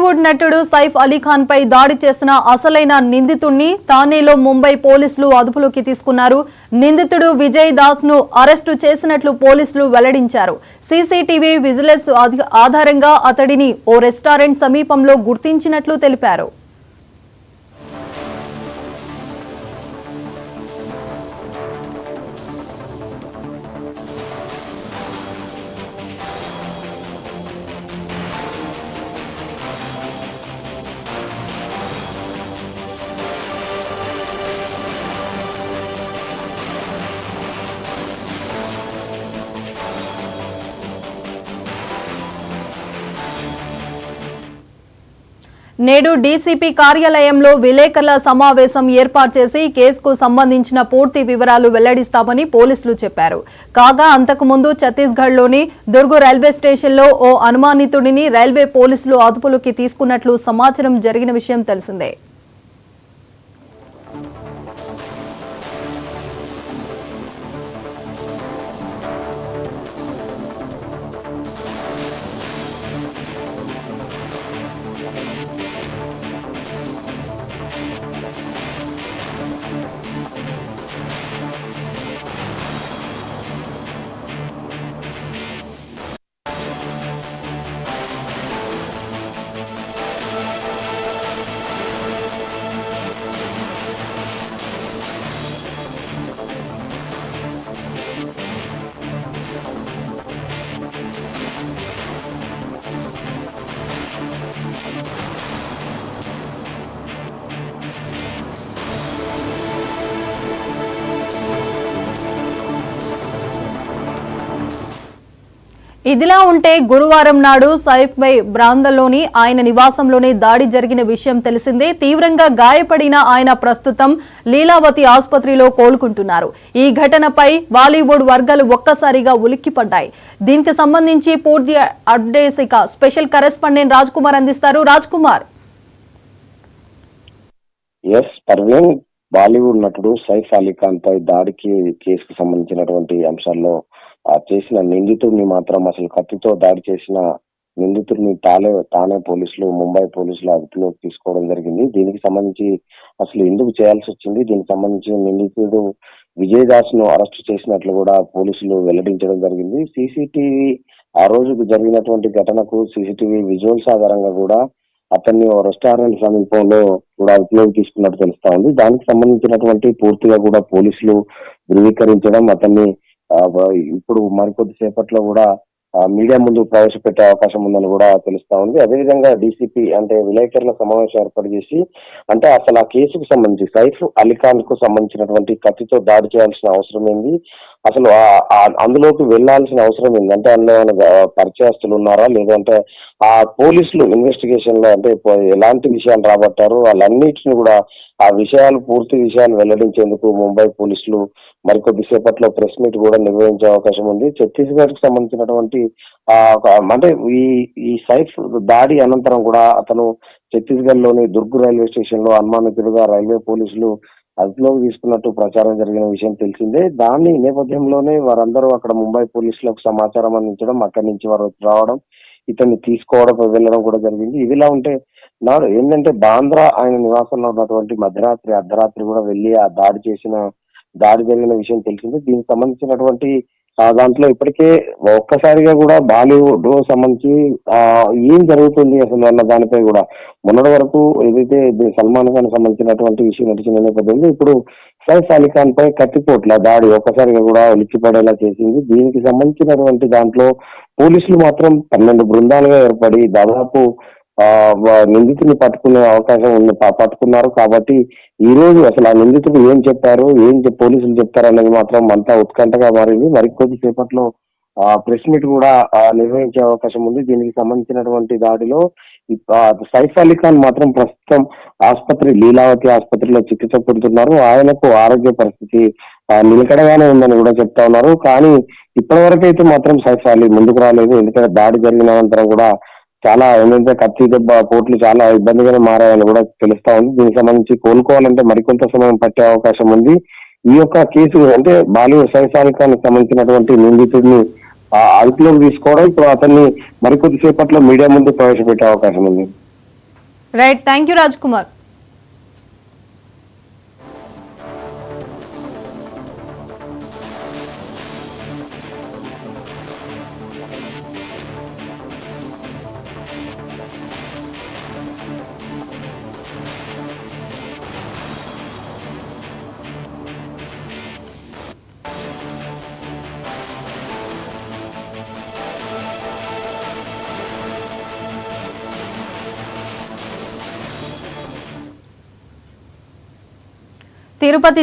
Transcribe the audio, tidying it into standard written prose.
బాలీవుడ్ నటుడు సైఫ్ అలీ ఖాన్ పై దాడి చేసిన అసలైన నిందితుడిని థానేలో ముంబై పోలీసులు అదుపులోకి తీసుకున్నారు. నిందితుడు విజయ్ దాస్ ను అరెస్టు చేసినట్లు పోలీసులు వెల్లడించారు. సీసీటీవీ విజిలెన్స్ ఆధారంగా అతడిని ఓ రెస్టారెంట్ సమీపంలో గుర్తించినట్లు తెలిపారు. నేడు డీసీపీ కార్యాలయంలో విలేకరుల సమావేశం ఏర్పాటు చేసి కేసుకు సంబంధించిన పూర్తి వివరాలు వెల్లడిస్తామని పోలీసులు చెప్పారు. కాగా అంతకుముందు ఛత్తీస్గఢ్లోని దుర్గ్ రైల్వే స్టేషన్లో ఓ అనుమానితుడిని రైల్వే పోలీసులు అదుపులోకి తీసుకున్నట్లు సమాచారం జరిగిన విషయం తెలిసిందే. ఇదిలా ఉంటే గురువారం నాడు సైఫ్ పై బ్రాందలోని ఆయన నివాసంలోనే దాడి జరిగిన విషయం తెలిసిందే. తీవ్రంగా గాయపడిన ఆయన ప్రస్తుతం లీలావతి ఆసుపత్రిలో కోలుకుంటున్నారు. ఈ ఘటనపై బాలీవుడ్ వర్గాలు ఒక్కసారిగా ఉలిక్కిపడ్డాయి. దీనికి సంబంధించి పూర్తి అప్డేట్స్ ఇక స్పెషల్ కరెస్పాండెంట్ రాజ్ కుమార్ అందిస్తారు. రాజ్ కుమార్. బాలీవుడ్ నటుడు సైఫ్ అలీ ఖాన్ పై దాడికి కేసుకు సంబంధించినటువంటి అంశాల్లో చేసిన నిందితుడిని మాత్రం అసలు కత్తితో దాడి చేసిన నిందితుడిని తానే పోలీసులు ముంబై పోలీసులు అదుపులోకి తీసుకోవడం జరిగింది. దీనికి సంబంధించి అసలు ఎందుకు చేయాల్సి వచ్చింది, దీనికి సంబంధించి నిందితుడు విజయ్ దాస్ ను అరెస్టు చేసినట్లు కూడా పోలీసులు వెల్లడించడం జరిగింది. సీసీటీవీ ఆ రోజు జరిగినటువంటి ఘటనకు సీసీటీవీ విజువల్స్ ఆధారంగా కూడా అతన్ని రెస్టారెంట్ సమీపంలో కూడా అదుపులోకి తీసుకున్నట్టు తెలుస్తా ఉంది. దానికి సంబంధించినటువంటి పూర్తిగా కూడా పోలీసులు ధృవీకరించడం, అతన్ని ఇప్పుడు మరికొద్ది సేపట్లో కూడా మీడియా ముందు ప్రవేశపెట్టే అవకాశం ఉందని కూడా తెలుస్తా ఉంది. అదేవిధంగా డీసీపీ అంటే విలేకరుల సమావేశం ఏర్పాటు చేసి అంటే అసలు ఆ కేసుకు సంబంధించి సైఫ్ అలీ ఖాన్ కు సంబంధించినటువంటి కత్తితో దాడి చేయాల్సిన అవసరం ఏంది, అసలు అందులోకి వెళ్లాల్సిన అవసరం ఏంది, అంటే అందులో పరిచయస్తులు ఉన్నారా లేదంటే ఆ పోలీసులు ఇన్వెస్టిగేషన్ లో అంటే ఎలాంటి విషయాలు రాబట్టారు, వాళ్ళన్నిటిని కూడా ఆ విషయాలు పూర్తి విషయాలు వెల్లడించేందుకు ముంబై పోలీసులు మరికొద్ది సేపట్లో ప్రెస్ మీట్ కూడా నిర్వహించే అవకాశం ఉంది. ఛత్తీస్గఢ్ కు సంబంధించినటువంటి అంటే ఈ సైఫ్ దాడి అనంతరం కూడా అతను ఛత్తీస్గఢ్ లోని దుర్గ్ రైల్వే స్టేషన్ లో అనుమానితుడుగా రైల్వే పోలీసులు అదుపులోకి తీసుకున్నట్టు ప్రచారం జరిగిన విషయం తెలిసిందే. దాని నేపథ్యంలోనే వారందరూ అక్కడ ముంబై పోలీసులకు సమాచారం అందించడం, అక్కడి నుంచి వారు రావడం, ఇతన్ని తీసుకోవడం వెళ్ళడం కూడా జరిగింది. ఇదిలా ఉంటే నాడు ఏంటంటే బాంద్రా ఆయన నివాసంలో ఉన్నటువంటి అర్ధరాత్రి కూడా వెళ్లి ఆ దాడి జరిగిన విషయం తెలిసింది. దీనికి సంబంధించినటువంటి దాంట్లో ఇప్పటికే ఒక్కసారిగా కూడా బాలీవుడ్ సంబంధించి ఏం జరుగుతుంది అసలు అన్న దానిపై కూడా మొన్నటి వరకు ఏదైతే సల్మాన్ ఖాన్ సంబంధించినటువంటి విషయం నడిచిన నేపథ్యంలో ఇప్పుడు సైఫ్ అలీ ఖాన్ పై కత్తిపోట్ల దాడి ఒక్కసారిగా కూడా ఉలిక్కిపడేలా చేసింది. దీనికి సంబంధించినటువంటి దాంట్లో పోలీసులు మాత్రం 12 బృందాలుగా ఏర్పడి దాదాపు నిందితుడిని పట్టుకునే అవకాశం పట్టుకున్నారు. కాబట్టి ఈ రోజు అసలు ఆ నిందితుడు ఏం చెప్పారు, పోలీసులు చెప్తారు అనేది మాత్రం అంతా ఉత్కంఠగా మారింది. మరికొద్ది సేపట్లో ప్రెస్ మీట్ కూడా నిర్వహించే అవకాశం ఉంది. దీనికి సంబంధించినటువంటి దాడిలో సైఫ్ అలీ ఖాన్ మాత్రం ప్రస్తుతం లీలావతి ఆసుపత్రిలో చికిత్స పొందుతున్నారు. ఆయనకు ఆరోగ్య పరిస్థితి నిలకడగానే ఉందని కూడా చెప్తా ఉన్నారు. కానీ ఇప్పటి వరకు మాత్రం సైఫ్ అలీ ముందుకు రాలేదు. ఎందుకంటే దాడి జరిగిన అనంతరం కూడా చాలా ఏంటంటే కత్తి దెబ్బ పోట్లు చాలా ఇబ్బందిగానే మారాయని కూడా తెలుస్తా ఉంది. దీనికి సంబంధించి కోలుకోవాలంటే మరికొంత సమయం పట్టే అవకాశం ఉంది. ఈ యొక్క కేసు అంటే బాలీవుడ్ సైఫ్ అలీ ఖాన్ సంబంధించినటువంటి నిందితుడిని అదుపులోకి తీసుకోవడం, ఇప్పుడు అతన్ని మరికొద్ది సేపట్లో మీడియా ముందు ప్రవేశపెట్టే అవకాశం ఉంది. Right, thank you Raj Kumar. Tirupati